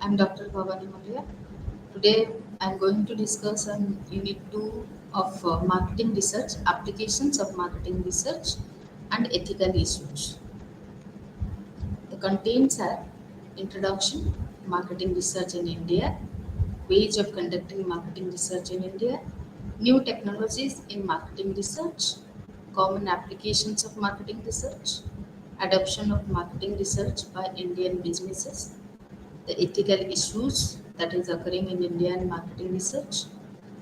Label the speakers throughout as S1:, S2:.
S1: I'm Dr. Bhabani Mallia. Today I'm going to discuss on Unit 2 of Marketing Research, Applications of Marketing Research and Ethical Issues. The contents are Introduction, Marketing Research in India, Ways of Conducting Marketing Research in India, New Technologies in Marketing Research, Common Applications of Marketing Research, Adoption of Marketing Research by Indian businesses, the ethical issues that is occurring in India and marketing research,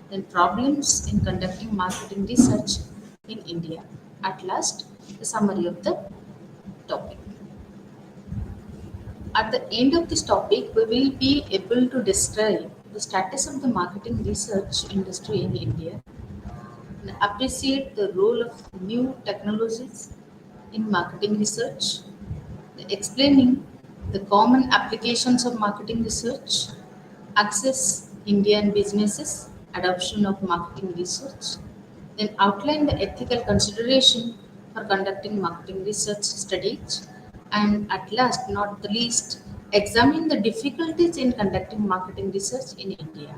S1: then problems in conducting marketing research in India. At last, the summary of the topic. At the end of this topic, we will be able to describe the status of the marketing research industry in India and appreciate the role of new technologies in marketing research, explaining the common applications of marketing research, access Indian businesses, adoption of marketing research, then outline the ethical consideration for conducting marketing research studies, and at last, not the least, examine the difficulties in conducting marketing research in India.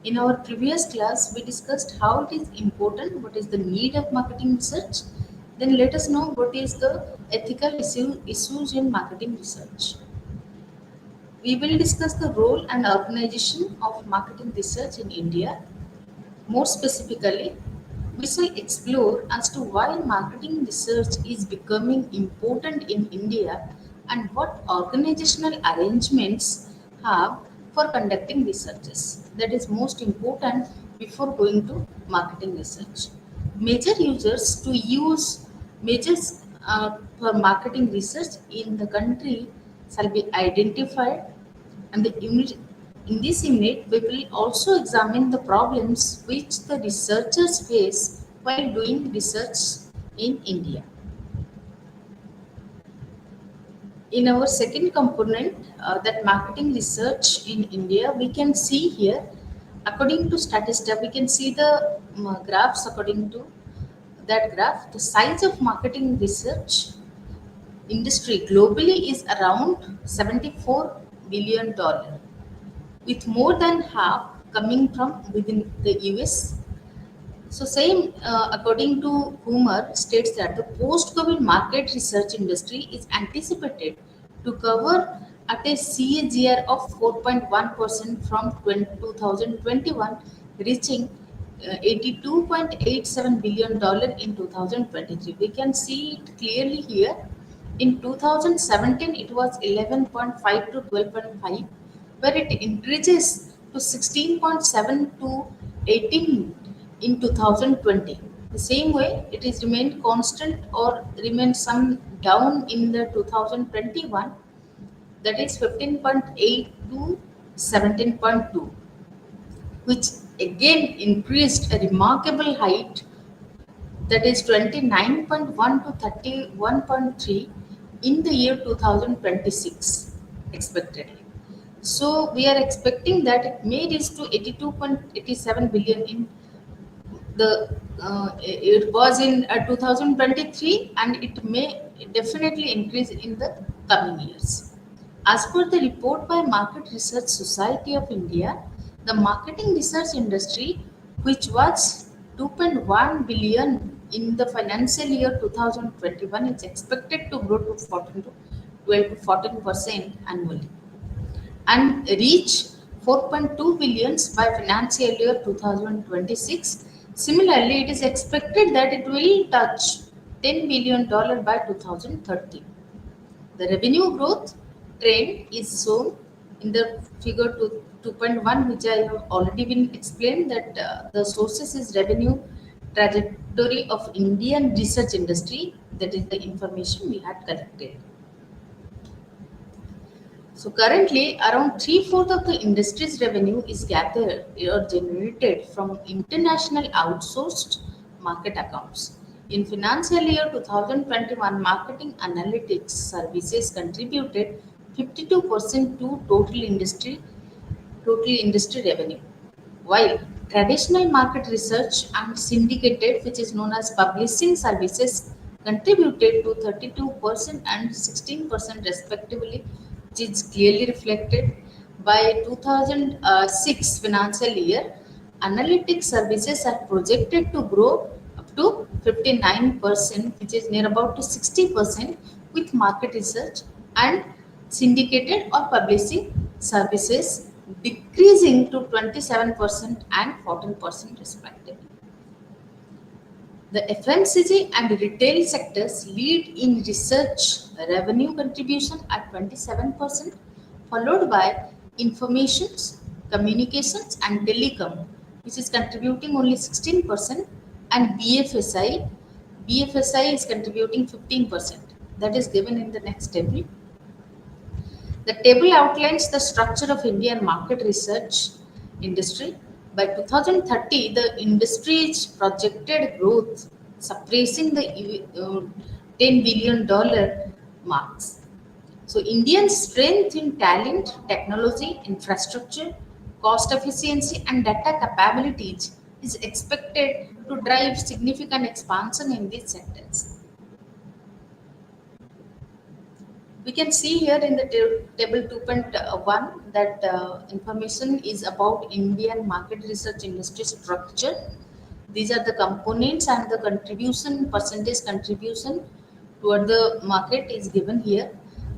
S1: In our previous class, we discussed how it is important, what is the need of marketing research. Then let us know what is the issues in marketing research. We will discuss the role and organization of marketing research in India. More specifically, we shall explore as to why marketing research is becoming important in India and what organizational arrangements have for conducting researches. That is most important before going to marketing research. Major users to use measures for marketing research in the country shall be identified, and in this unit, we will also examine the problems which the researchers face while doing research in India. In our second component, that marketing research in India, we can see here, according to Statista, we can see the graphs according to that graph. The size of marketing research industry globally is around $74 billion, with more than half coming from within the US. So, same according to Hoomer states that the post-COVID market research industry is anticipated to cover at a CAGR of 4.1% from 2021, reaching $82.87 billion in 2023. We can see it clearly here. In 2017, it was 11.5 to 12.5, where it increases to 16.7 to 18 in 2020. The same way, it is remained constant or remained some down in the 2021, that is 15.8 to 17.2, which again increased a remarkable height, that is 29.1 to 31.3 in the year 2026 expectedly. So we are expecting that it may reach to 82.87 billion in the it was in 2023, and it may definitely increase in the coming years. As per the report by Market Research Society of India, the marketing research industry, which was 2.1 billion in the financial year 2021, is expected to grow to 14 to 12 to 14% annually and reach 4.2 billions by financial year 2026. Similarly, it is expected that it will touch $10 billion by 2030. The revenue growth trend is shown in the figure 2.1, which I have already been explained that the sources is revenue trajectory of Indian research industry. That is the information we had collected. So currently, around three-fourths of the industry's revenue is gathered or generated from international outsourced market accounts. In financial year 2021, marketing analytics services contributed 52% to total industry revenue, while traditional market research and syndicated, which is known as publishing services, contributed to 32% and 16% respectively, which is clearly reflected. By 2006 financial year, analytics services are projected to grow up to 59%, which is near about to 60%, with market research and syndicated or publishing services decreasing to 27% and 14% respectively. The FMCG and retail sectors lead in research revenue contribution at 27%, followed by informations, communications, and telecom, which is contributing only 16%, and BFSI is contributing 15%. That is given in the next table. The table outlines the structure of Indian market research industry. By 2030, the industry's projected growth surpassing the $10 billion marks. So, India's strength in talent, technology, infrastructure, cost efficiency, and data capabilities is expected to drive significant expansion in these sectors. We can see here in the table 2.1 that information is about Indian market research industry structure. These are the components and the contribution, percentage contribution toward the market is given here.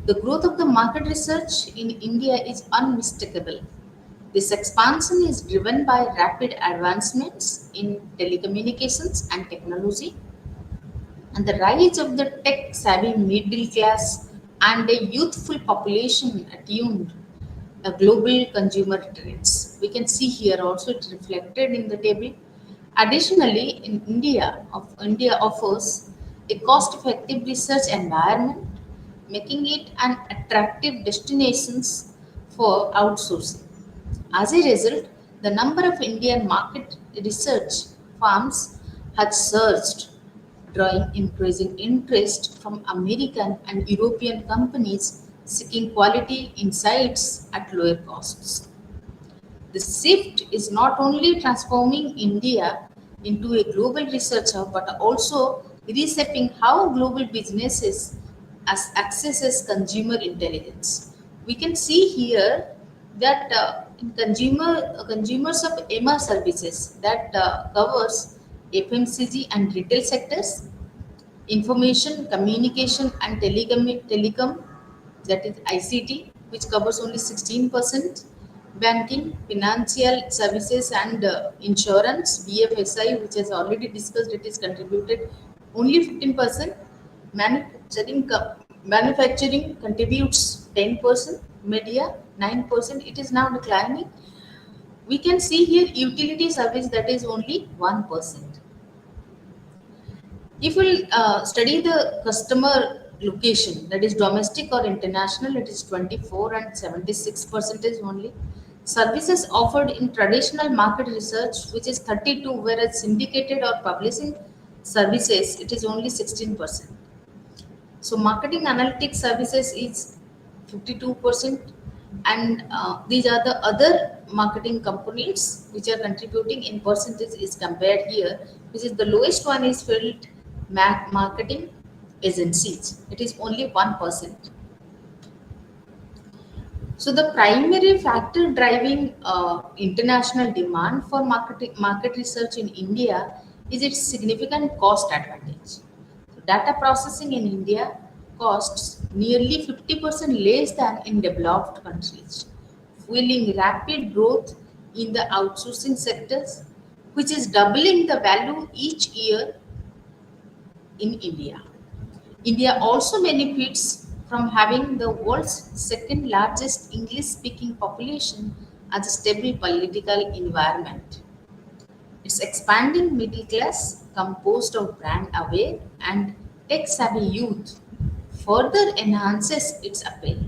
S1: The growth of the market research in India is unmistakable. This expansion is driven by rapid advancements in telecommunications and technology, and the rise of the tech savvy middle class and a youthful population attuned global consumer trends. We can see here also it reflected in the table. Additionally, in India offers a cost-effective research environment, making it an attractive destinations for outsourcing. As a result, the number of Indian market research firms has surged, drawing increasing interest from American and European companies seeking quality insights at lower costs. The shift is not only transforming India into a global research hub but also reshaping how global businesses accesses consumer intelligence. We can see here that in consumers of EMA services that covers FMCG and retail sectors, information, communication, and telecom, that is ICT, which covers only 16%, banking, financial services, and insurance, BFSI, which has already discussed, it is contributed only 15%, manufacturing contributes 10%, media 9%, it is now declining. We can see here utility service that is only 1%. If we study the customer location, that is domestic or international, it is 24 and 76 percentage only. Services offered in traditional market research, which is 32, whereas syndicated or publishing services, it is only 16%. So marketing analytics services is 52%, and these are the other marketing components which are contributing in percentage is compared here, which is the lowest one is field marketing agencies. It is only 1%. So the primary factor driving international demand for market research in India is its significant cost advantage. So data processing in India costs nearly 50% less than in developed countries, fueling rapid growth in the outsourcing sectors, which is doubling the value each year in India. India also benefits from having the world's second largest English speaking population as a stable political environment. Its expanding middle class, composed of brand aware and tech savvy youth, further enhances its appeal.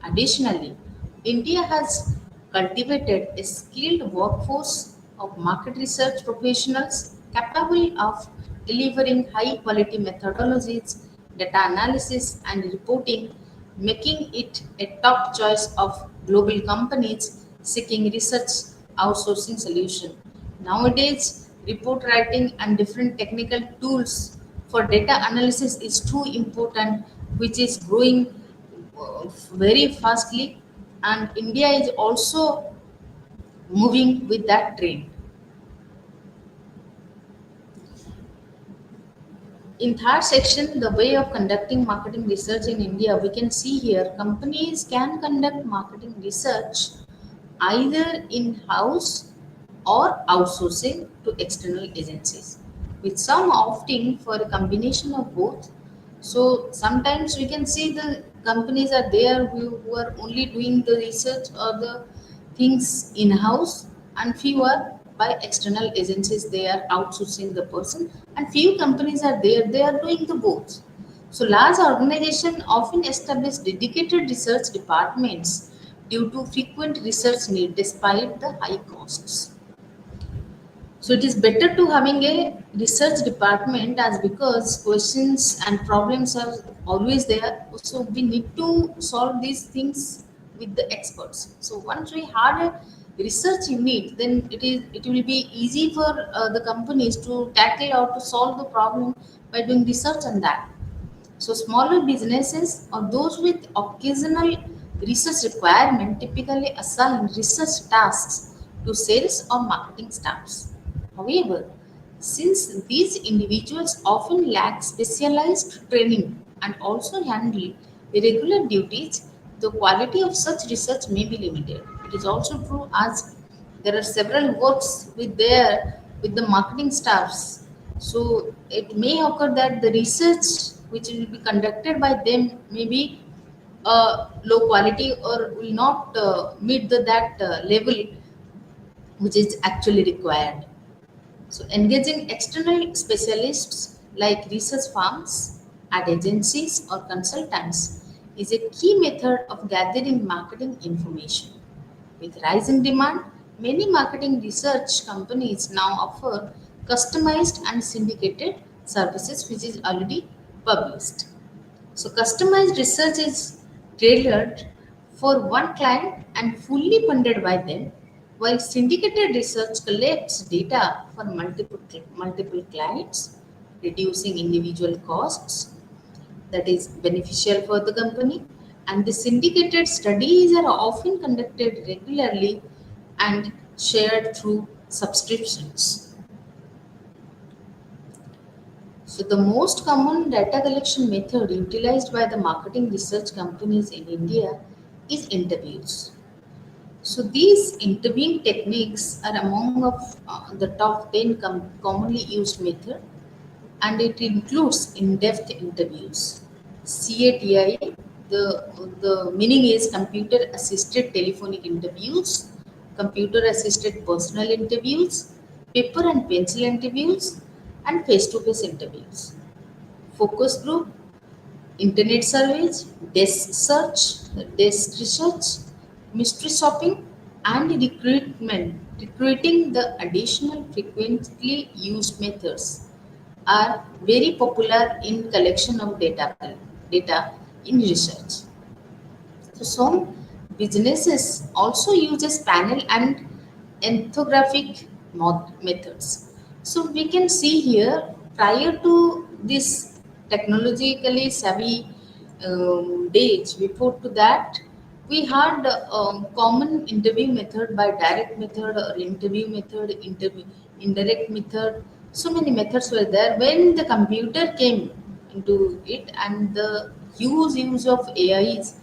S1: Additionally, India has cultivated a skilled workforce of market research professionals capable of delivering high quality methodologies, data analysis, and reporting, making it a top choice of global companies seeking research outsourcing solution. Nowadays, report writing and different technical tools for data analysis is too important, which is growing very fastly. and India is also moving with that trend. In third section, the way of conducting marketing research in India, we can see here companies can conduct marketing research either in-house or outsourcing to external agencies, with some opting for a combination of both. So sometimes we can see the companies are there who are only doing the research or the things in-house, and few are by external agencies, they are outsourcing the person, and few companies are there, they are doing the both. So large organizations often establish dedicated research departments due to frequent research need despite the high costs. So it is better to having a research department as because questions and problems are always there. So we need to solve these things with the experts. So once we had a research in it, then it will be easy for the companies to tackle or to solve the problem by doing research on that. So smaller businesses or those with occasional research requirement typically assign research tasks to sales or marketing staffs. However, since these individuals often lack specialized training and also handle irregular duties, the quality of such research may be limited. It is also true as there are several works with the marketing staffs. So it may occur that the research which will be conducted by them may be low quality or will not meet that level which is actually required. So, engaging external specialists like research firms, ad agencies, or consultants is a key method of gathering marketing information. With rising demand, many marketing research companies now offer customized and syndicated services which is already published. So, customized research is tailored for one client and fully funded by them, while syndicated research collects data for multiple clients, reducing individual costs that is beneficial for the company. And the syndicated studies are often conducted regularly and shared through subscriptions. So, the most common data collection method utilized by the marketing research companies in India is interviews. So, these interviewing techniques are among of the top 10 commonly used method, and it includes in-depth interviews. CATI, the meaning is computer assisted telephonic interviews, computer assisted personal interviews, paper and pencil interviews, and face to face interviews. Focus group, internet surveys, desk research, mystery shopping, and recruiting the additional frequently used methods are very popular in collection of data in research. So some businesses also uses panel and ethnographic methods. So we can see here prior to this technologically savvy days, before to that we had common interview method by direct method or interview method, interview indirect method. So many methods were there when the computer came into it and the huge use of AIs.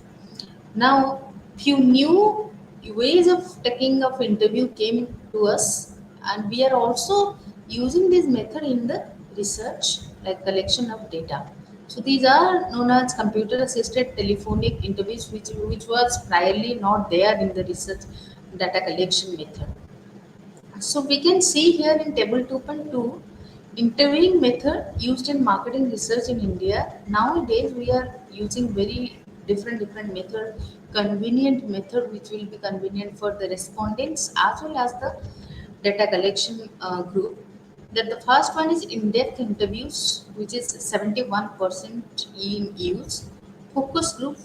S1: Now, few new ways of taking of interview came to us, and we are also using this method in the research, like collection of data. So these are known as computer-assisted telephonic interviews, which was priorly not there in the research data collection method. So we can see here in table 2.2, interviewing method used in marketing research in India. Nowadays we are using very different method, convenient method which will be convenient for the respondents as well as the data collection group. That the first one is in-depth interviews, which is 71% in use. Focus group,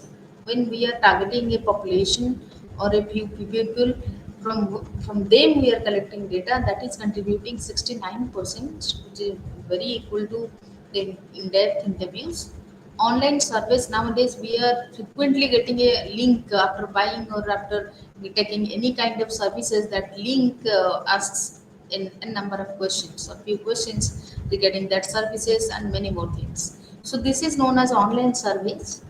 S1: when we are targeting a population or a few people, from them we are collecting data, that is contributing 69%, which is very equal to the in-depth interviews. online service nowadays we are frequently getting a link after buying or after taking any kind of services. That link asks a number of questions, a few questions regarding that services and many more things. So this is known as online service.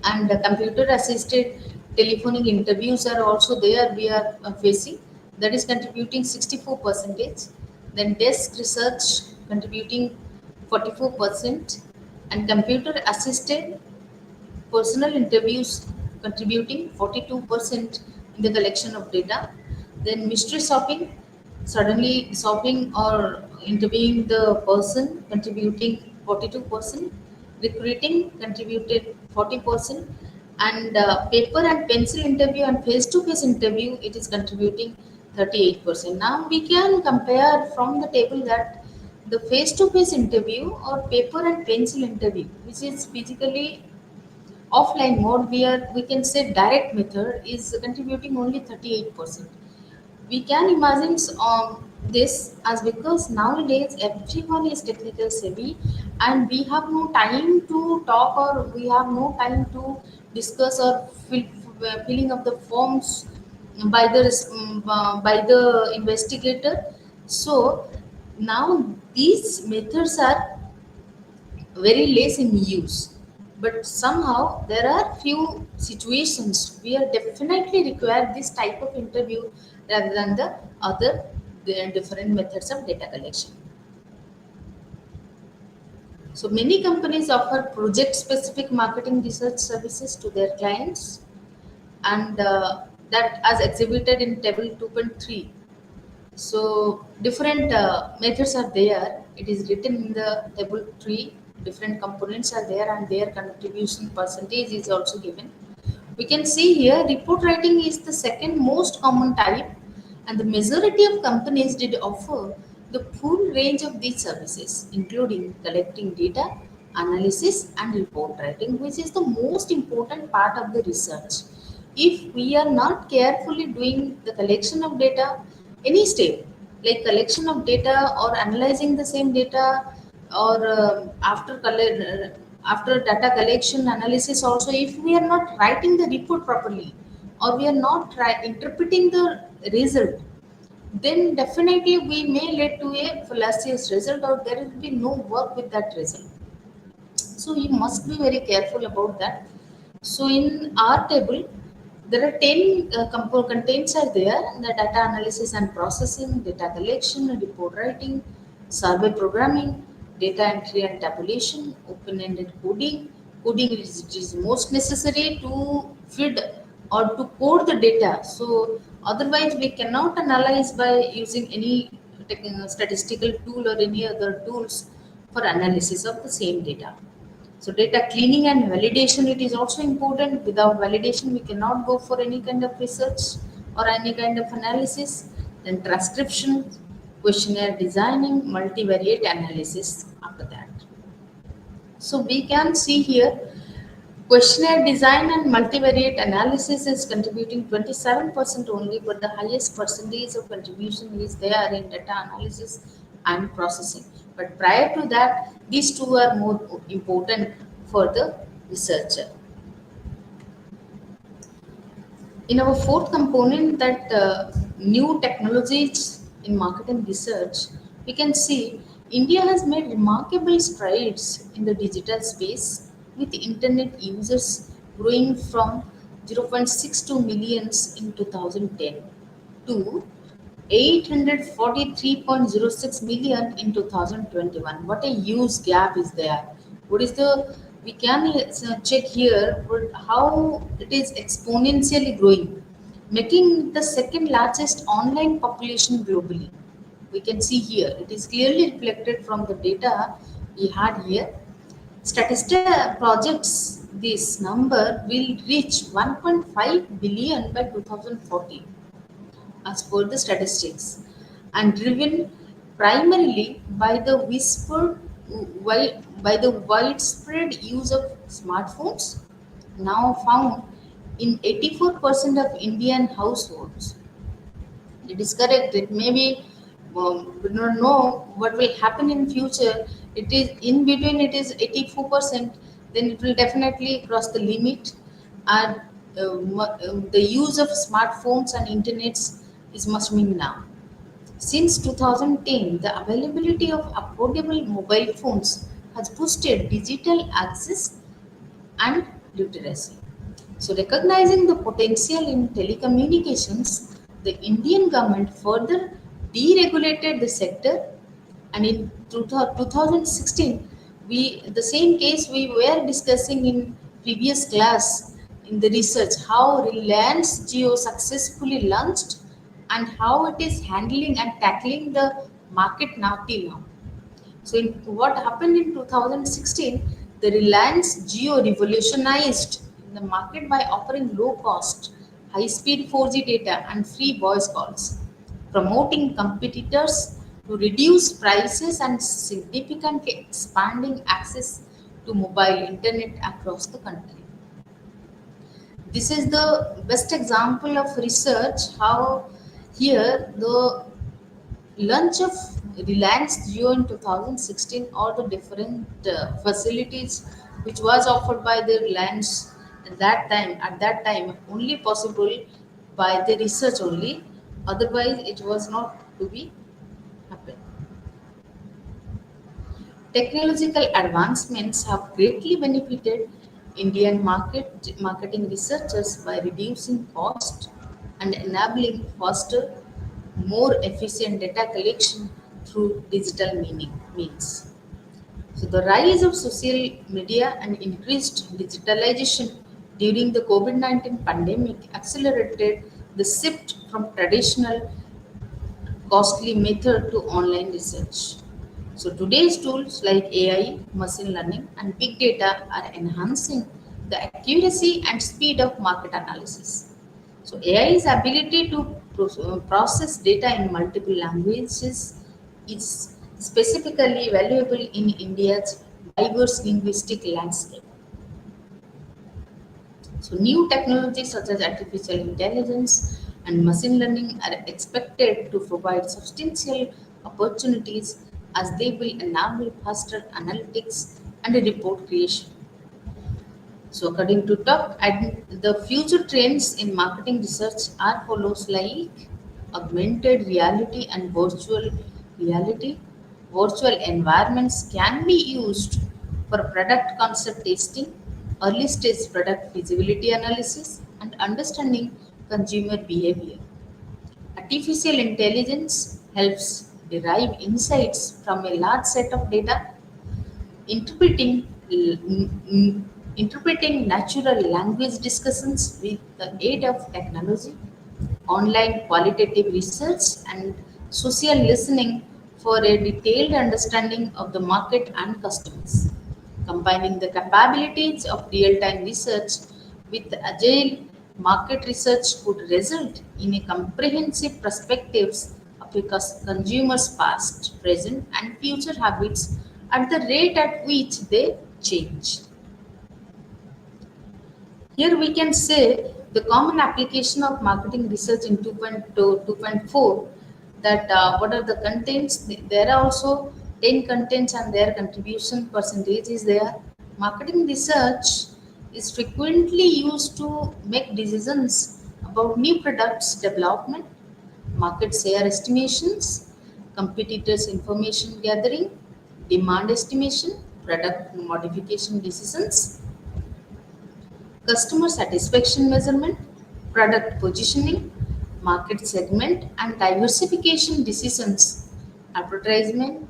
S1: And the computer assisted telephonic interviews are also there, we are facing, that is contributing 64 percentage. Then desk research contributing 44%, and computer assisted personal interviews contributing 42% in the collection of data. Then mystery shopping, suddenly shopping or interviewing the person contributing 42%, recruiting contributed 40%, and paper and pencil interview and face-to-face interview it is contributing 38%. Now we can compare from the table that the face-to-face interview or paper and pencil interview, which is physically offline mode, where we can say direct method is contributing only 38%. We can imagine this as because nowadays everyone is technical savvy, and we have no time to talk, or we have no time to discuss or filling of the forms by by the investigator. So now these methods are very less in use, but somehow there are few situations where definitely require this type of interview rather than the other different methods of data collection. So many companies offer project specific marketing research services to their clients, and that as exhibited in table 2.3. So different methods are there. It is written in the table 3. Different components are there, and their contribution percentage is also given. We can see here report writing is the second most common type, and the majority of companies did offer the full range of these services, including collecting data, analysis, and report writing, which is the most important part of the research. If we are not carefully doing the collection of data, any step like collection of data or analyzing the same data, or after data collection analysis also, if we are not writing the report properly, or we are not interpreting the result, then definitely we may lead to a fallacious result, or there will be no work with that result. So you must be very careful about that. So in our table, there are 10 contents are there: the data analysis and processing, data collection, report writing, survey programming, data entry and tabulation, open-ended coding. Coding is, it is most necessary to feed or to code the data. So otherwise we cannot analyze by using any statistical tool or any other tools for analysis of the same data. So data cleaning and validation, it is also important. Without validation, we cannot go for any kind of research or any kind of analysis. Then transcription, questionnaire designing, multivariate analysis after that. So we can see here questionnaire design and multivariate analysis is contributing 27% only, but the highest percentage of contribution is there in data analysis and processing. But prior to that, these two are more important for the researcher. In our fourth component, that new technologies in marketing research, we can see India has made remarkable strides in the digital space, with internet users growing from 0.62 millions in 2010 to 843.06 million in 2021. What a huge gap is there. What is the, we can check here how it is exponentially growing, making the second largest online population globally. We can see here it is clearly reflected from the data we had here. Statista projects this number will reach 1.5 billion by 2040 as per the statistics, and driven primarily by the by the widespread use of smartphones, now found in 84% of Indian households. It is correct. It may be, we don't know what will happen in future. It is in between. It is 84%. then it will definitely cross the limit. And the use of smartphones and internets is must mean now. Since 2010, the availability of affordable mobile phones has boosted digital access and literacy. So, recognizing the potential in telecommunications, the Indian government further deregulated the sector, and in 2016, the same case we were discussing in previous class in the research how Reliance Jio successfully launched and how it is handling and tackling the market now till now. So, what happened in 2016, the Reliance Jio revolutionized the market by offering low cost, high speed 4G data and free voice calls, promoting competitors to reduce prices and significantly expanding access to mobile internet across the country. This is the best example of research how here the launch of Reliance Jio in 2016, all the different facilities which was offered by the Reliance at that time only possible by the research only, otherwise it was not to be happen. Technological advancements have greatly benefited Indian marketing researchers by reducing cost and enabling faster, more efficient data collection through digital means. So the rise of social media and increased digitalization during the COVID-19 pandemic accelerated the shift from traditional costly method to online research. So today's tools like AI, machine learning, and big data are enhancing the accuracy and speed of market analysis. So AI's ability to process data in multiple languages is specifically valuable in India's diverse linguistic landscape. So new technologies such as artificial intelligence and machine learning are expected to provide substantial opportunities as they will enable faster analytics and report creation. So according to top, and the future trends in marketing research are follows like augmented reality and virtual reality. Virtual environments can be used for product concept testing, early stage product feasibility analysis, and understanding consumer behavior. Artificial intelligence helps derive insights from a large set of data. Interpreting interpreting natural language discussions with the aid of technology, online qualitative research, and social listening for a detailed understanding of the market and customers. Combining the capabilities of real-time research with agile market research could result in a comprehensive perspectives of a consumer's past, present, and future habits at the rate at which they change. Here we can say the common application of marketing research in 2.4, that what are the contents. There are also 10 contents and their contribution percentage is there. Marketing research is frequently used to make decisions about new products development, market share estimations, competitors information gathering, demand estimation, product modification decisions, customer satisfaction measurement, product positioning, market segment and diversification decisions, advertisement,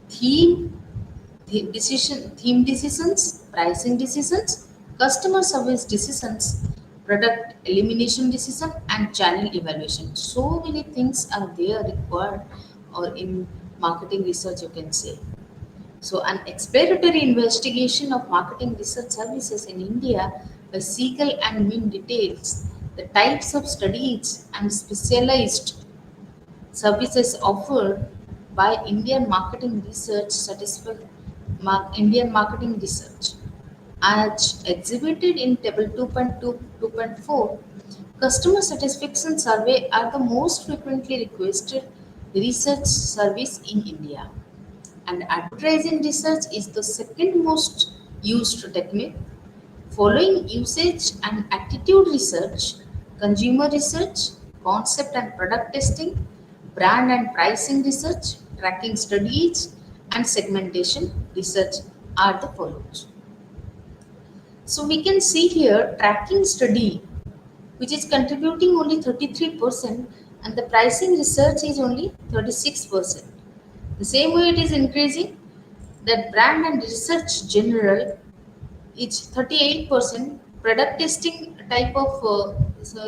S1: theme, theme decisions, pricing decisions, customer service decisions, product elimination decision, and channel evaluation. So many things are there required or in marketing research you can say. So, an exploratory investigation of marketing research services in India by Siegel and Min details the types of studies and specialized services offered by Indian marketing research. As exhibited in table 2.2.4, customer satisfaction survey are the most frequently requested research service in India, and advertising research is the second most used technique, following usage and attitude research, consumer research, concept and product testing, brand and pricing research, tracking studies, and segmentation research are the follows. So we can see here tracking study, which is contributing only 33%, and the pricing research is only 36%. The same way it is increasing, that brand and research general it's 38%. Product testing type of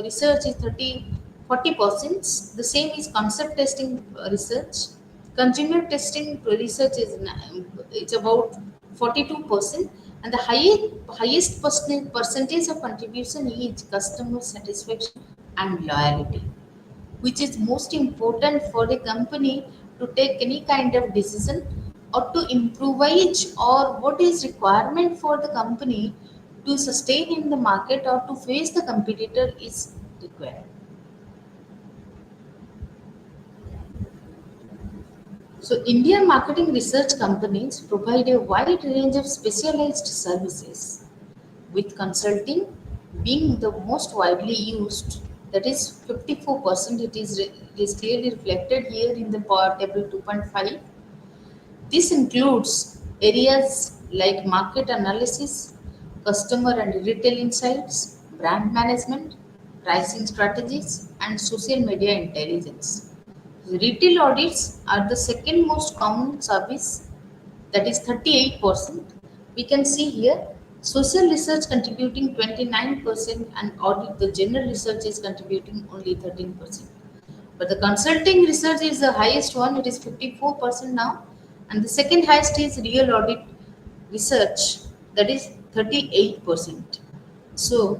S1: research is 40%. The same is concept testing research. Consumer testing research is it's about 42%, and the highest percentage of contribution is customer satisfaction and loyalty, which is most important for the company to take any kind of decision or to improvise, or what is requirement for the company to sustain in the market or to face the competitor is required. So Indian marketing research companies provide a wide range of specialized services, with consulting being the most widely used, that is 54%. It is clearly reflected here in the table 2.5. This includes areas like market analysis, customer and retail insights, brand management, pricing strategies, and social media intelligence. Retail audits are the second most common service, that is 38%. We can see here social research contributing 29%, and audit the general research is contributing only 13%. But the consulting research is the highest one, it is 54% now. And the second highest is real audit research, that is 38%. So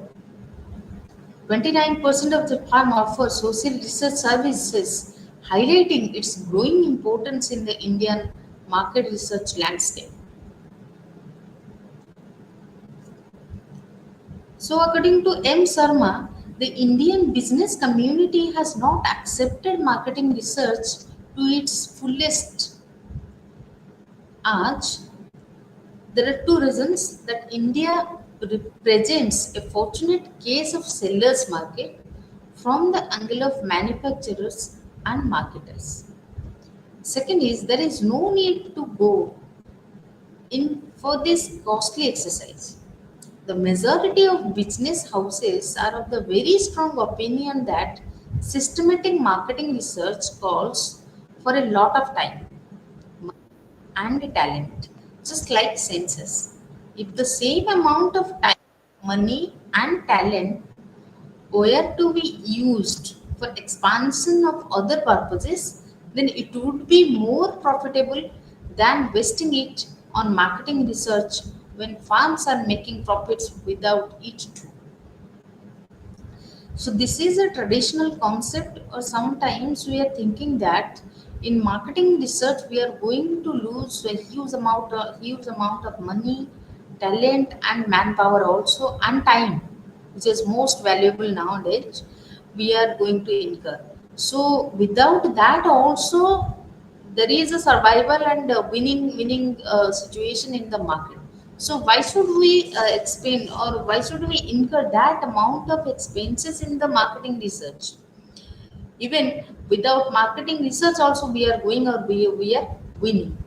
S1: 29% of the firm offer social research services, highlighting its growing importance in the Indian market research landscape. So, according to M. Sharma, the Indian business community has not accepted marketing research to its fullest arch. There are two reasons that India represents a fortunate case of sellers market from the angle of manufacturers and marketers. Second is there is no need to go in for this costly exercise. The majority of business houses are of the very strong opinion that systematic marketing research calls for a lot of time and talent, just like census. If the same amount of time, money, and talent were to be used for expansion of other purposes, then it would be more profitable than wasting it on marketing research when firms are making profits without it too. So this is a traditional concept, or sometimes we are thinking that in marketing research we are going to lose a huge amount of money, talent, and manpower also, and time, which is most valuable nowadays. We are going to incur. So without that also, there is a survival and winning situation in the market. So why should we expend, or why should we incur that amount of expenses in the marketing research? Even without marketing research also we are going, or we are winning.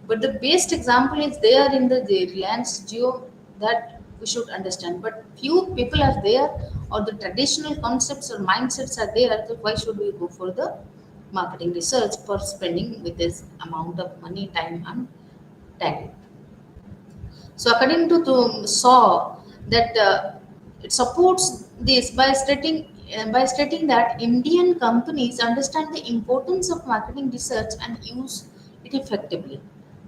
S1: But the best example is there in the Reliance Geo, that we should understand. But few people are there, or the traditional concepts or mindsets are there. So why should we go for the marketing research for spending with this amount of money, time, and talent? So according to Saw, that it supports this by stating that Indian companies understand the importance of marketing research and use it effectively.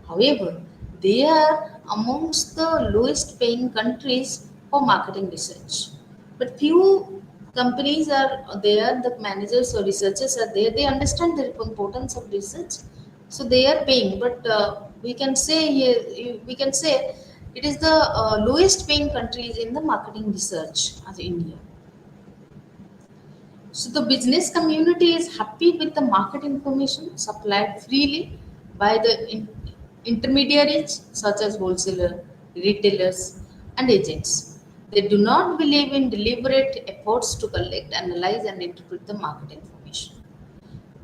S1: However, they are amongst the lowest paying countries for marketing research. But few companies are there, the managers or researchers are there, they understand the importance of research, so they are paying. But we can say here, we can say it is the lowest paying countries in the marketing research as India. So the business community is happy with the market information supplied freely by the intermediaries such as wholesaler, retailers, and agents. They do not believe in deliberate efforts to collect, analyze, and interpret the market information.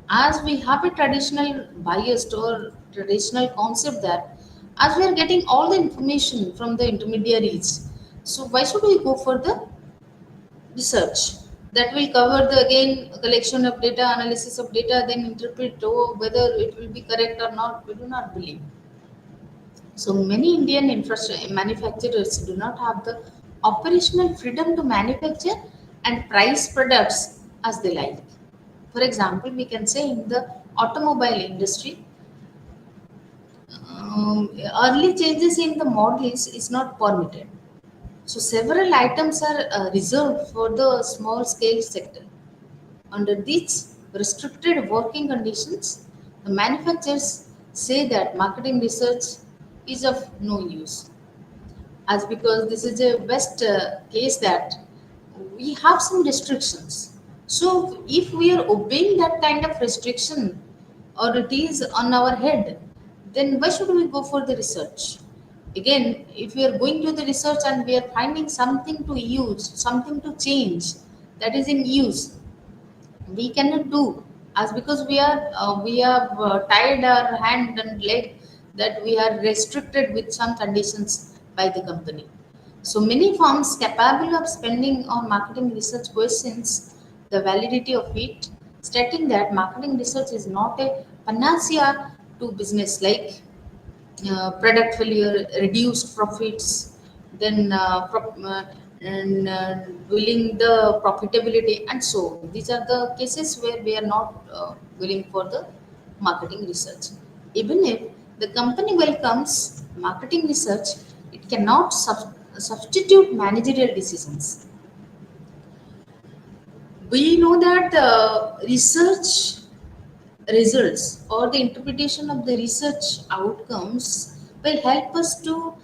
S1: As we have a traditional bias or traditional concept that as we are getting all the information from the intermediaries, so why should we go for the research that will cover the again collection of data, analysis of data, then interpret whether it will be correct or not? We do not believe. So many Indian infrastructure manufacturers do not have the operational freedom to manufacture and price products as they like. For example, we can say in the automobile industry, early changes in the models is not permitted. So several items are reserved for the small scale sector. Under these restricted working conditions, the manufacturers say that marketing research is of no use. As because this is a best case that we have some restrictions. So if we are obeying that kind of restriction or it is on our head, then why should we go for the research? Again, if we are going to the research and we are finding something to use, something to change that is in use, we cannot do as because we have tied our hand and leg that we are restricted with some conditions by the company. So many firms capable of spending on marketing research questions the validity of it, stating that marketing research is not a panacea to business like product failure, reduced profits, then and willing the profitability, and so on. These are the cases where we are not willing for the marketing research. Even if the company welcomes marketing research, it cannot substitute managerial decisions. We know that research results or the interpretation of the research outcomes will help us to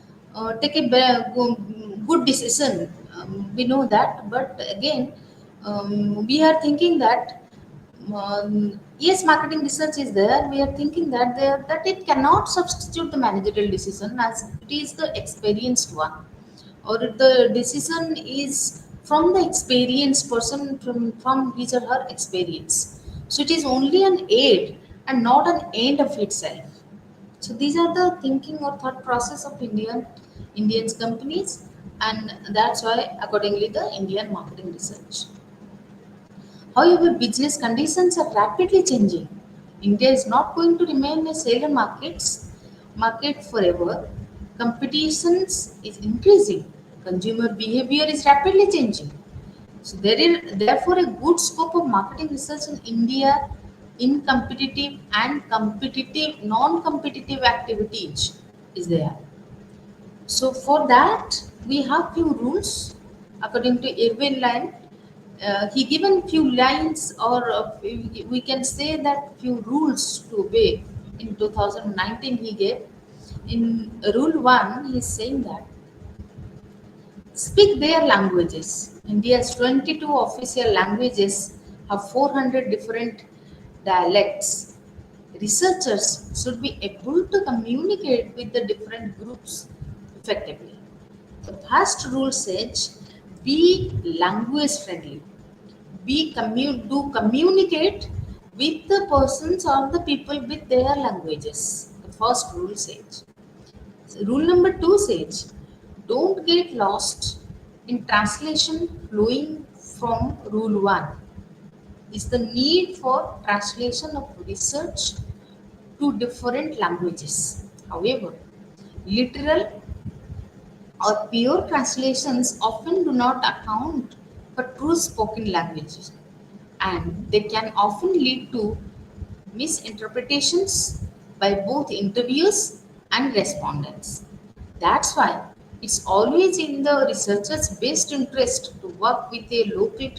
S1: take a good decision. We know that, but again, we are thinking that yes, marketing research is there. We are thinking that that it cannot substitute the managerial decision as it is the experienced one, or the decision is from the experienced person from his or her experience. So it is only an aid and not an end of itself. So these are the thinking or thought process of Indian companies, and that's why accordingly the Indian marketing research. However, business conditions are rapidly changing. India is not going to remain a sailor market forever. Competitions is increasing. Consumer behavior is rapidly changing. So there is therefore a good scope of marketing research in India in competitive and competitive non-competitive activities is there. So for that, we have few rules according to Irwin Line. He given few lines, or we can say that few rules to obey. In 2019, he gave in rule one. He is saying that speak their languages. India's 22 official languages have 400 different dialects. Researchers should be able to communicate with the different groups effectively. The first rule says be language friendly. Do communicate with the persons or the people with their languages. The first rule says. Rule number two says don't get lost in translation flowing from rule one. Is the need for translation of research to different languages. However, literal or pure translations often do not account for true spoken languages, and they can often lead to misinterpretations by both interviewers and respondents. That's why it's always in the researcher's best interest to work with a local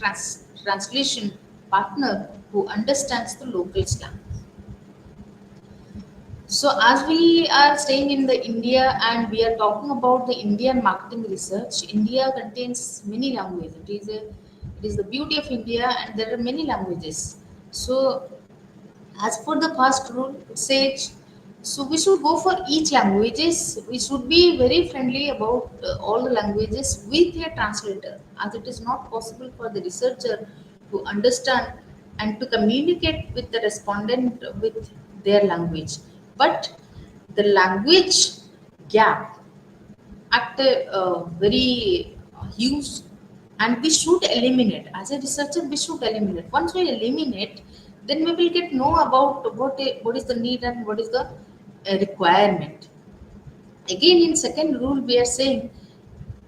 S1: translation partner who understands the local slang. So as we are staying in the India and we are talking about the Indian marketing research, India contains many languages. It is the beauty of India, and there are many languages. So as for the first rule, it says So we should go for each languages. We should be very friendly about all the languages with a translator, as it is not possible for the researcher to understand and to communicate with the respondent with their language. But the language gap at a very huge, and we should eliminate. As a researcher, we should eliminate. Once we eliminate, then we will get know about what is the need and what is the requirement. Again, in second rule, we are saying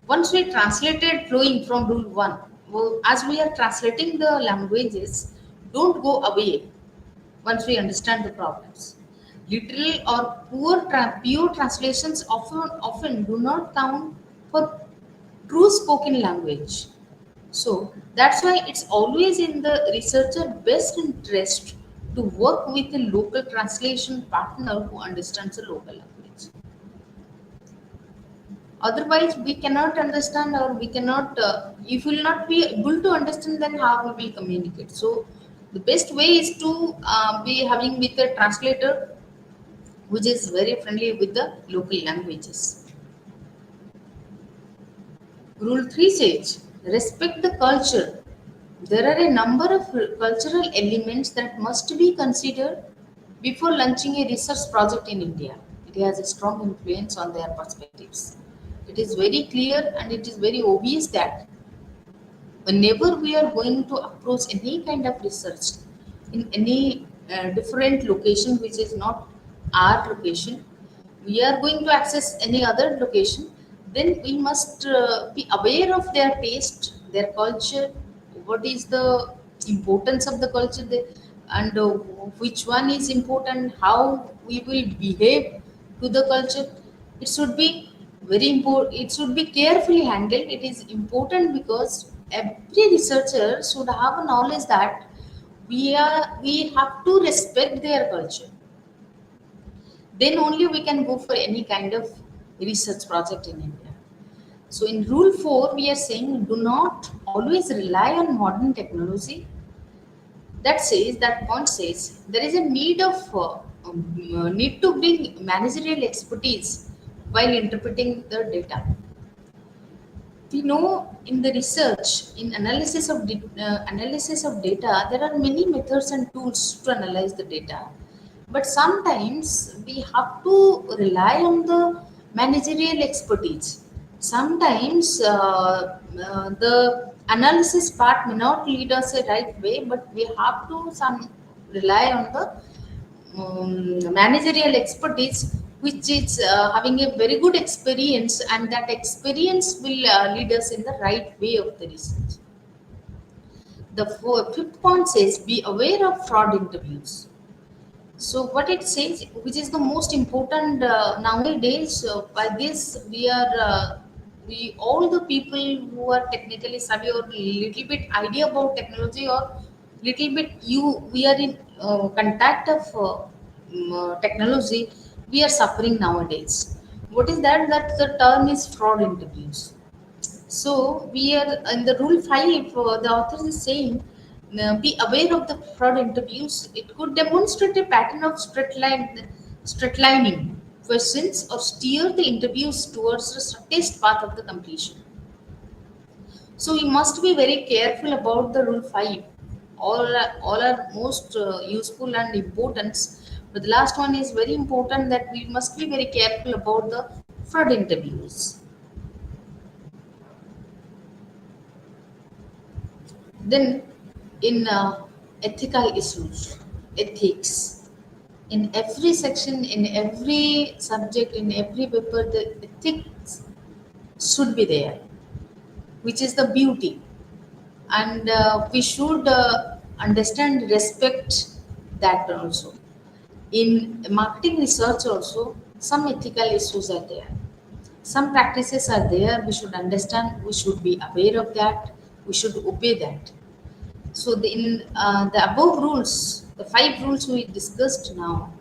S1: once we translated flowing from rule 1, well, as we are translating the languages, don't go away once we understand the problems. Literal or pure translations often do not count for true spoken language. So that's why it's always in the researcher best interest to work with a local translation partner who understands the local language. Otherwise, we cannot understand, or we cannot, if we will not be able to understand, then how we will communicate. So the best way is to be having with a translator which is very friendly with the local languages. Rule 3 says respect the culture. There are a number of cultural elements that must be considered before launching a research project in India. It has a strong influence on their perspectives. It is very clear and it is very obvious that whenever we are going to approach any kind of research in any different location which is not our location, we are going to access any other location, then we must be aware of their taste, their culture, what is the importance of the culture there, and which one is important, how we will behave to the culture. It should be very important, it should be carefully handled. It is important because every researcher should have a knowledge that we have to respect their culture. Then only we can go for any kind of research project in India. So in rule 4 we are saying do not always rely on modern technology. That point says there is a need of need to bring managerial expertise while interpreting the data. We know in the research, in analysis of data, there are many methods and tools to analyze the data, but sometimes we have to rely on the managerial expertise. Sometimes the analysis part may not lead us a right way, but we have to some rely on the managerial expertise, which is having a very good experience, and that experience will lead us in the right way of the research. The fifth point says be aware of fraud interviews. So what it says, which is the most important nowadays, by this we all the people who are technically savvy or little bit idea about technology, or little bit we are in contact of technology, we are suffering nowadays. What is that? That the term is fraud interviews. So we are in the rule 5, the author is saying be aware of the fraud interviews. It could demonstrate a pattern of straightlining questions or steer the interviews towards the shortest path of the completion. So we must be very careful about the rule 5. All are most useful and important. But the last one is very important, that we must be very careful about the fraud interviews. Then, in ethical issues, ethics, in every section, in every subject, in every paper, the ethics should be there, which is the beauty. And we should understand, respect that also. In marketing research, also, some ethical issues are there. Some practices are there, we should understand, we should be aware of that, we should obey that. So in the above rules, the 5 rules we discussed now,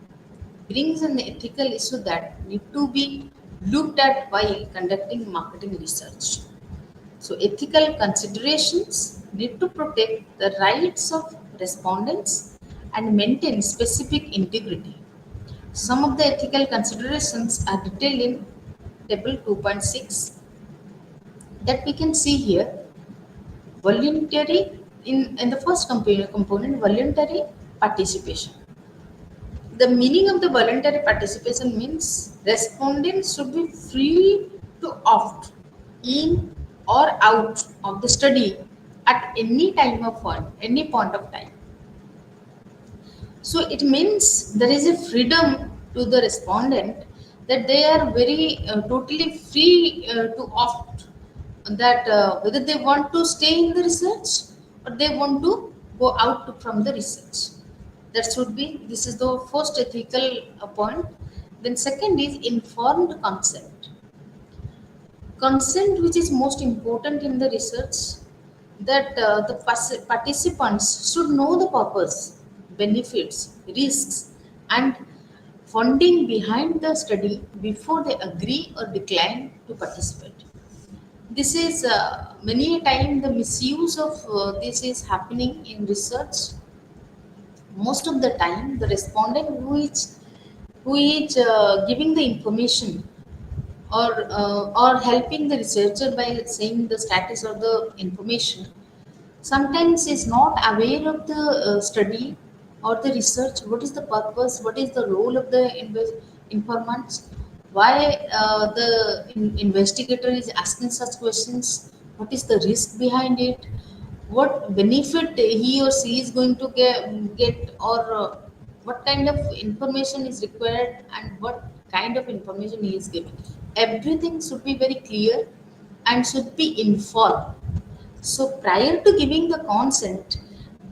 S1: brings an ethical issue that need to be looked at while conducting marketing research. So ethical considerations need to protect the rights of respondents and maintain specific integrity. Some of the ethical considerations are detailed in table 2.6 that we can see here. Voluntary, in the first component, voluntary participation. The meaning of the voluntary participation means respondents should be free to opt in or out of the study at any time of one, any point of time. So it means there is a freedom to the respondent that they are very totally free to opt that whether they want to stay in the research or they want to go out from the research. That should be, this is the first ethical point. Then second is informed consent. Consent which is most important in the research, that the participants should know the purpose, benefits, risks, and funding behind the study before they agree or decline to participate. This is many a time the misuse of this is happening in research. Most of the time the respondent who is giving the information or helping the researcher by saying the status of the information sometimes is not aware of the study or the research. What is the purpose, what is the role of the informants, why investigator is asking such questions, what is the risk behind it, what benefit he or she is going to get or what kind of information is required and what kind of information he is giving. Everything should be very clear and should be informed. So prior to giving the consent,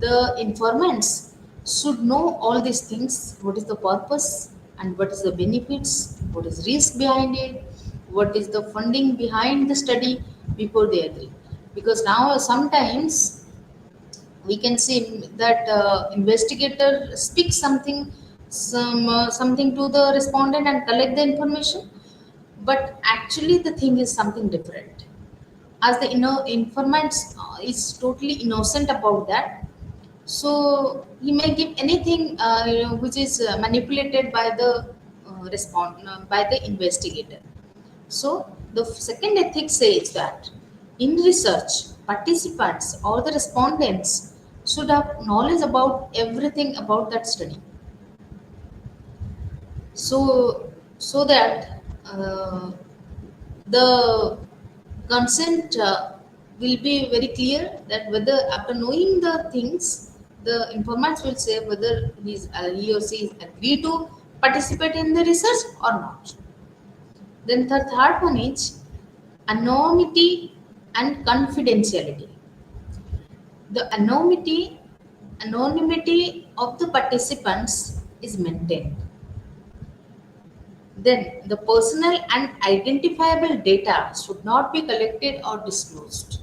S1: the informants should know all these things. What is the purpose and what is the benefits? What is risk behind it? What is the funding behind the study before they agree? Because now sometimes we can see that investigator speaks something to the respondent and collect the information, but actually the thing is something different, as the informant is totally innocent about that. So he may give anything which is manipulated by the by the investigator. So the second ethic says that in research participants or the respondents should have knowledge about everything about that study, so that the consent will be very clear, that whether after knowing the things the informants will say whether he or she is agree to participate in the research or not. Then the third one is anonymity and confidentiality. The anonymity of the participants is maintained. Then the personal and identifiable data should not be collected or disclosed.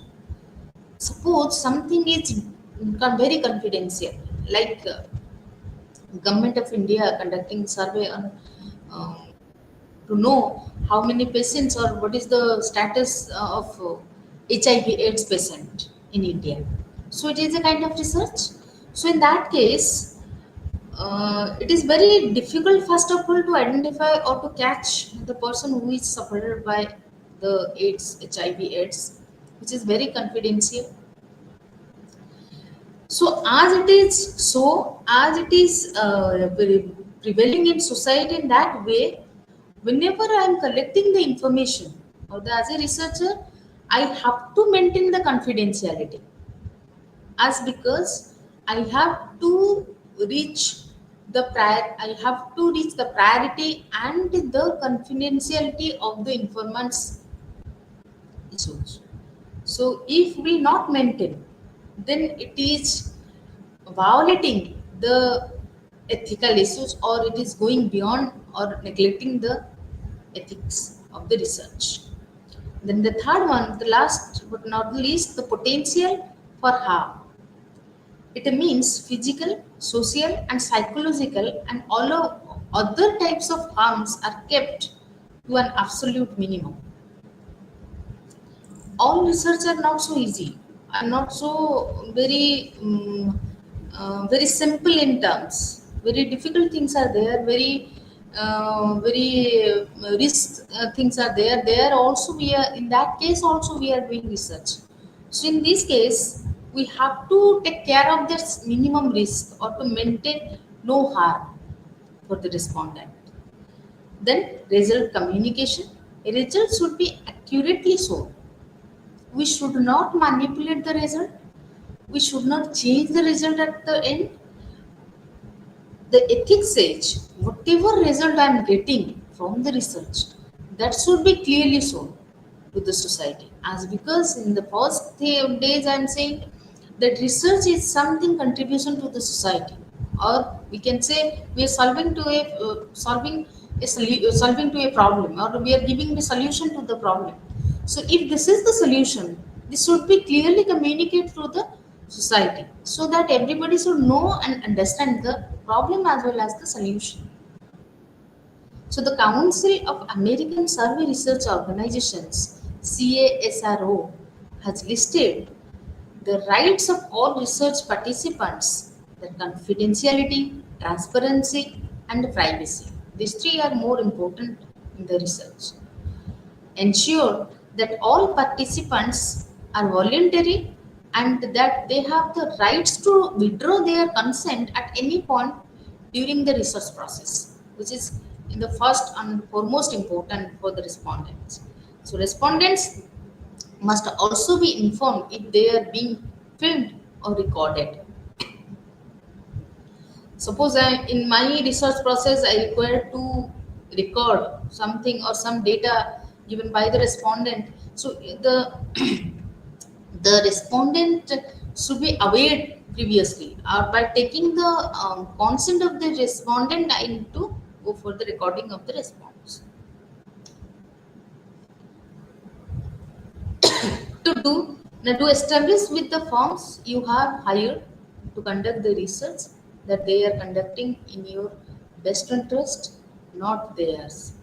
S1: Suppose something is very confidential, like government of India conducting survey on um, to know how many patients or what is the status of HIV/AIDS patient in India. So it is a kind of research. So in that case, it is very difficult first of all to identify or to catch the person who is suffered by the AIDS, HIV/AIDS, which is very confidential. So as it is prevailing in society in that way, whenever I am collecting the information or as a researcher, I have to maintain the confidentiality, as because I have to reach I have to reach the priority and the confidentiality of the informants issues. So if we not maintain, then it is violating the ethical issues or it is going beyond or neglecting the ethics of the research. Then the third one, the last but not least, the potential for harm. It means physical, social, and psychological, and all of other types of harms are kept to an absolute minimum. All research are not so easy, are not so very simple in terms. Very difficult things are there. Very very risk things are there. There also we are in that case also we are doing research. So in this case, we have to take care of this minimum risk or to maintain no harm for the respondent. Then result communication. A result should be accurately shown. We should not manipulate the result. We should not change the result at the end. The ethics says whatever result I am getting from the research, that should be clearly shown to the society. As because in the first days I am saying that research is something contribution to the society, or we can say we are solving to a problem, or we are giving the solution to the problem. So if this is the solution, this should be clearly communicated to the society so that everybody should know and understand the problem as well as the solution. So the Council of American Survey Research Organizations, CASRO, has listed the rights of all research participants, the confidentiality, transparency, and privacy. These three are more important in the research. Ensure that all participants are voluntary and that they have the rights to withdraw their consent at any point during the research process, which is in the first and foremost important for the respondents. So respondents must also be informed if they are being filmed or recorded. Suppose in my research process I require to record something or some data given by the respondent. So the respondent should be aware previously, or by taking the consent of the respondent, I need to go for the recording of the response. To do Now, to establish with the firms you have hired to conduct the research that they are conducting in your best interest, not theirs.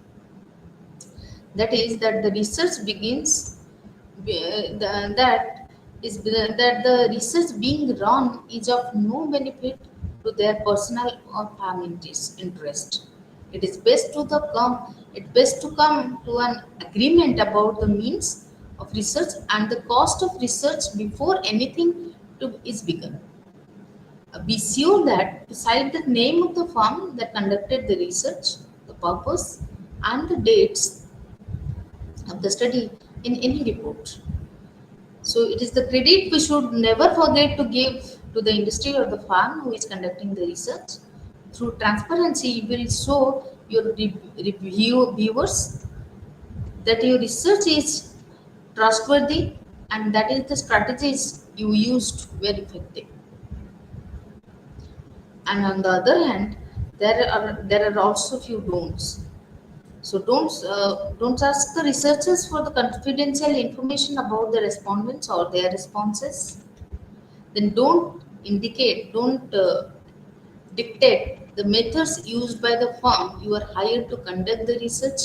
S1: That is that the research begins that that the research being run is of no benefit to their personal or family interest. It best to come to an agreement about the means of research and the cost of research before anything is begun. Be sure that beside the name of the firm that conducted the research, the purpose, and the dates of the study in any report. So it is the credit we should never forget to give to the industry or the firm who is conducting the research. Through transparency, you will show your viewers that your research is trustworthy and that is the strategies you used were effective. And on the other hand, there are also few don'ts. So don't ask the researchers for the confidential information about the respondents or their responses. Then don't dictate the methods used by the firm you are hired to conduct the research.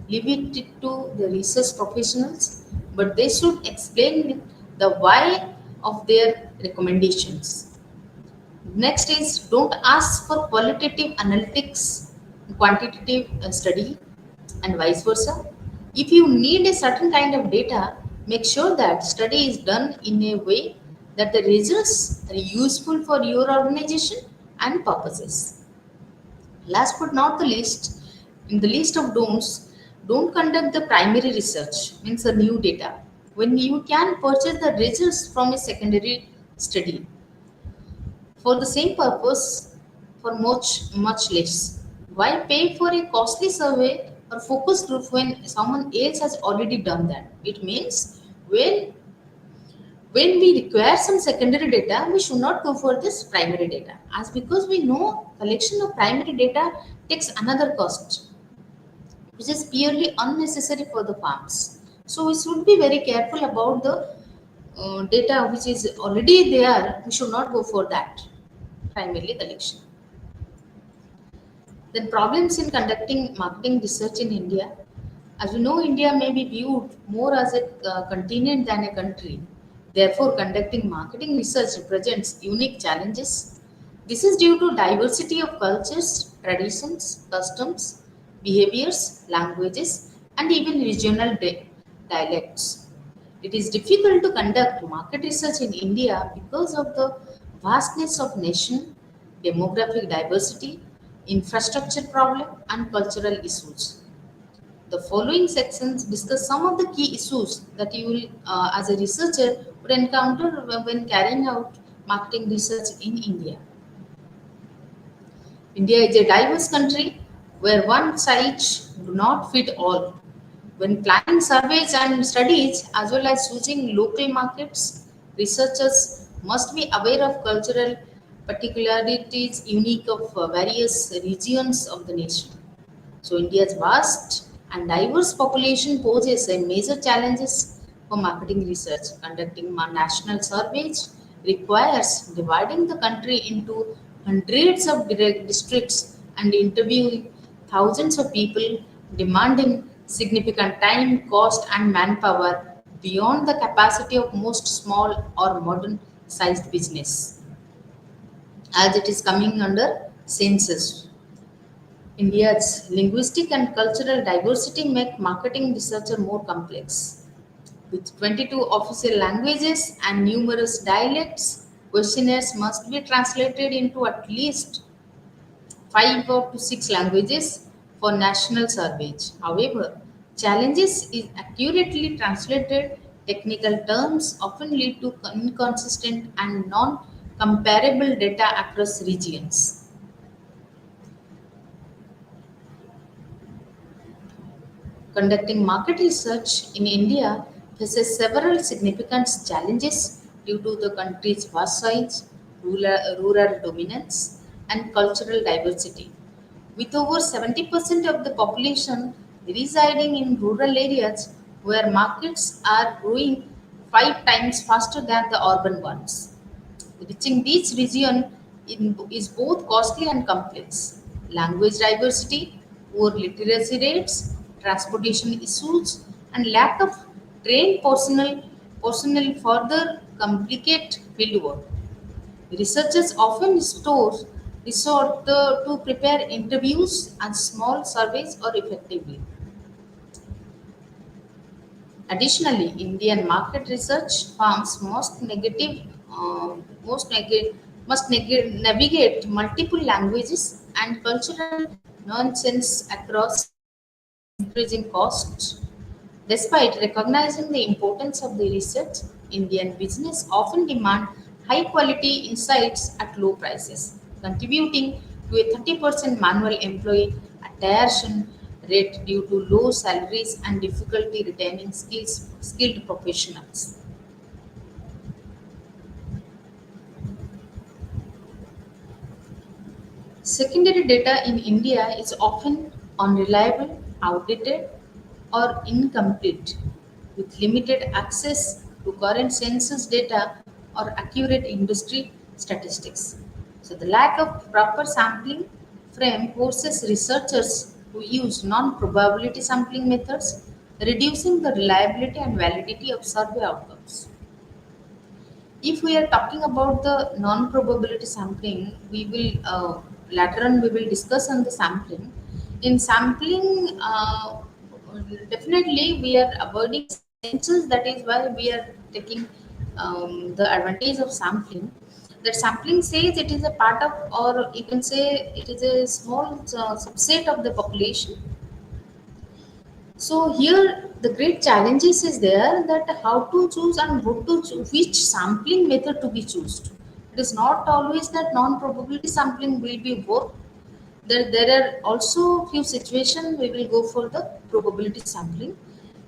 S1: Leave it to the research professionals, but they should explain the why of their recommendations. Next is don't ask for qualitative analytics, quantitative study, and vice versa. If you need a certain kind of data, make sure that study is done in a way that the results are useful for your organization and purposes. Last but not the least, in the list of don'ts, don't conduct the primary research, means the new data, when you can purchase the results from a secondary study for the same purpose for much less. Why pay for a costly survey or focus group when someone else has already done that? It means when we require some secondary data, we should not go for this primary data. As because we know collection of primary data takes another cost, which is purely unnecessary for the farms. So we should be very careful about the data which is already there. We should not go for that primarily collection. Then problems in conducting marketing research in India. As you know, India may be viewed more as a continent than a country. Therefore, conducting marketing research presents unique challenges. This is due to diversity of cultures, traditions, customs, behaviors, languages, and even regional dialects. It is difficult to conduct market research in India because of the vastness of nation, demographic diversity, infrastructure problem, and cultural issues. The following sections discuss some of the key issues that you will, as a researcher, would encounter when carrying out marketing research in India. India is a diverse country where one size do not fit all. When planning surveys and studies, as well as choosing local markets, researchers must be aware of cultural particularities unique of various regions of the nation. So India's vast and diverse population poses a major challenges for marketing research. Conducting national surveys requires dividing the country into hundreds of direct districts and interviewing thousands of people, demanding significant time, cost, and manpower beyond the capacity of most small or modern sized business, as it is coming under census. India's linguistic and cultural diversity make marketing research more complex. With 22 official languages and numerous dialects, questionnaires must be translated into at least 5 to 6 languages for national surveys. However, challenges in accurately translated technical terms often lead to inconsistent and non-comparable data across regions. Conducting market research in India faces several significant challenges due to the country's vast size, rural dominance, and cultural diversity. With over 70% of the population residing in rural areas where markets are growing 5 times faster than the urban ones. Reaching these regions is both costly and complex. Language diversity, poor literacy rates, transportation issues, and lack of trained personnel further complicate fieldwork. Researchers often resort to prepare interviews and small surveys or effectively. Additionally, Indian market research firms navigate multiple languages and cultural nonsense across increasing costs. Despite recognizing the importance of the research, Indian business often demand high quality insights at low prices, contributing to a 30% manual employee attrition rate due to low salaries and difficulty retaining skilled professionals. Secondary data in India is often unreliable, outdated, or incomplete, with limited access to current census data or accurate industry statistics. So, the lack of proper sampling frame forces researchers to use non probability sampling methods, reducing the reliability and validity of survey outcomes. If we are talking about the non-probability sampling, we will later on we will discuss on the sampling. In sampling, definitely we are avoiding census. That is why we are taking the advantage of sampling. That sampling says it is a part of, or you can say it is a small subset of the population. So here the great challenges is there that how to choose and what to choose, which sampling method to be chosen. It is not always that non-probability sampling will be work. There are also few situations we will go for the probability sampling.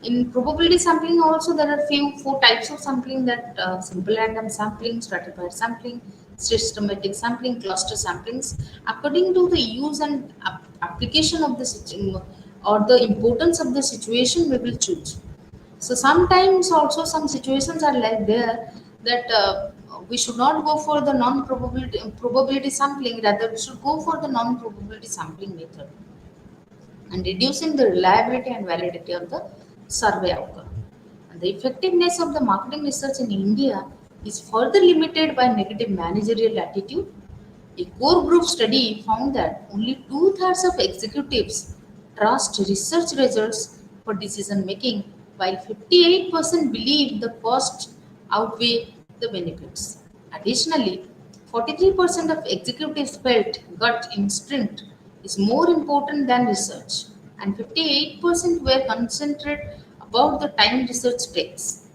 S1: In probability sampling also there are few four types of sampling, that simple random sampling, stratified sampling, systematic sampling, cluster samplings. According to the use and application of the or the importance of the situation, we will choose. So sometimes also some situations are like there that we should not go for the non-probability probability sampling. Rather, we should go for the non-probability sampling method and reducing the reliability and validity of the survey outcome. And the effectiveness of the marketing research in India is further limited by negative managerial attitude, A core group study found that only two-thirds of executives trust research results for decision making, while 58% believe the costs outweigh the benefits. Additionally, 43% of executives felt gut instinct is more important than research, and 58% were concentrated about the time research takes.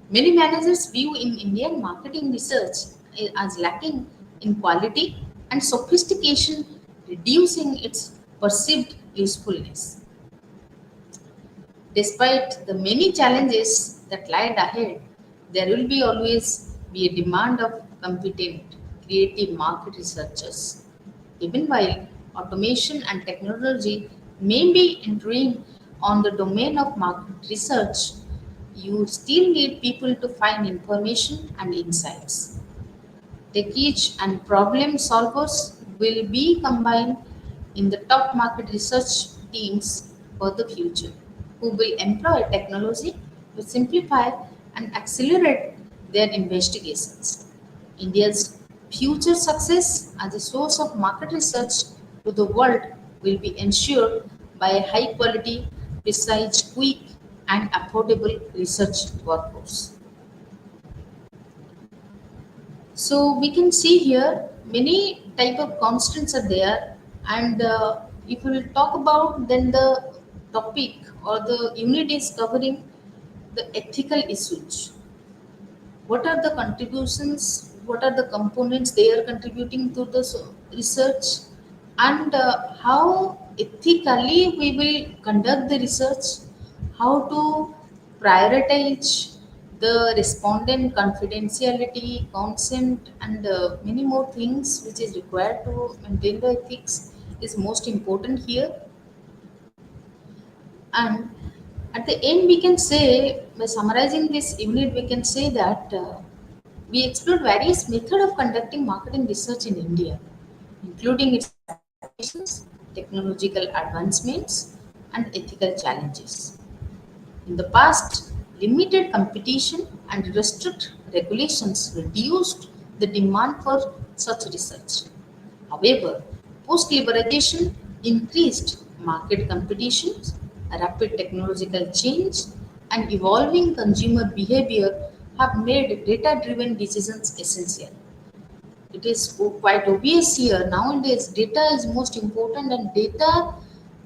S1: Many managers view in Indian marketing research as lacking in quality and sophistication, reducing its perceived usefulness. Despite the many challenges that lie ahead, there will be always be a demand of competent, creative market researchers. Even while automation and technology may be entering on the domain of market research, you still need people to find information and insights. Techies and problem solvers will be combined in the top market research teams for the future, who will employ technology to simplify and accelerate their investigations. India's future success as a source of market research to the world will be ensured by a high quality, precise, quick, and affordable research workforce. So we can see here many type of constants are there, and if we will talk about then the topic or the unit is covering the ethical issues. What are the contributions? What are the components they are contributing to the research, and how ethically we will conduct the research? How to prioritize the respondent confidentiality, consent, and many more things which is required to maintain the ethics is most important here. And at the end, we can say, by summarizing this unit, we can say that we explored various methods of conducting marketing research in India, including its applications, technological advancements, and ethical challenges. In the past, limited competition and strict regulations reduced the demand for such research. However, post liberalization increased market competitions, rapid technological change, and evolving consumer behavior have made data driven decisions essential. It is quite obvious here nowadays data is most important, and data,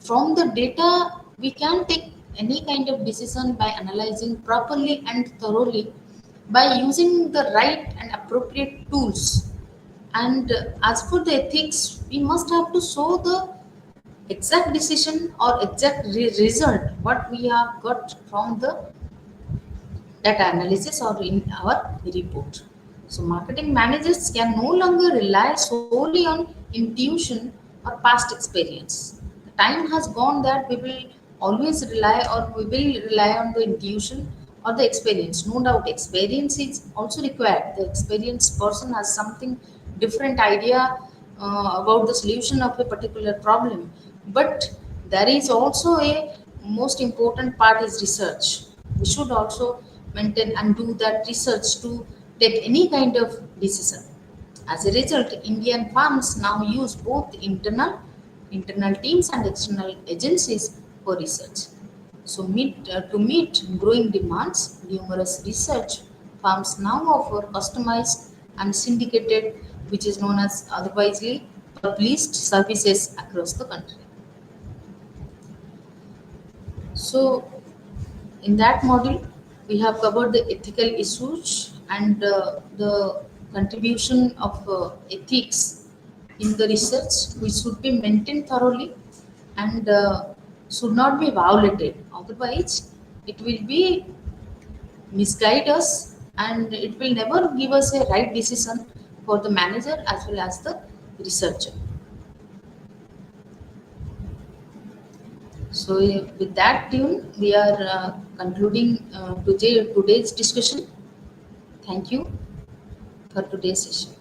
S1: from the data we can take any kind of decision by analyzing properly and thoroughly by using the right and appropriate tools. And as for the ethics, we must have to show the exact decision or exact result what we have got from the data analysis or in our report. So, marketing managers can no longer rely solely on intuition or past experience. The time has gone that we will always rely or we will rely on the intuition or the experience. No doubt, experience is also required. The experienced person has something different idea about the solution of a particular problem, but there is also a most important part is research. We should also maintain and do that research to take any kind of decision. As a result, Indian firms now use both internal teams and external agencies for research. So, to meet growing demands, numerous research firms now offer customized and syndicated, which is known as otherwisely published services across the country. So, in that module, we have covered the ethical issues and the contribution of ethics in the research, which should be maintained thoroughly and should not be violated. Otherwise, it will be misguide us and it will never give us a right decision for the manager as well as the researcher. So, with that tune, we are concluding today's discussion. Thank you for today's session.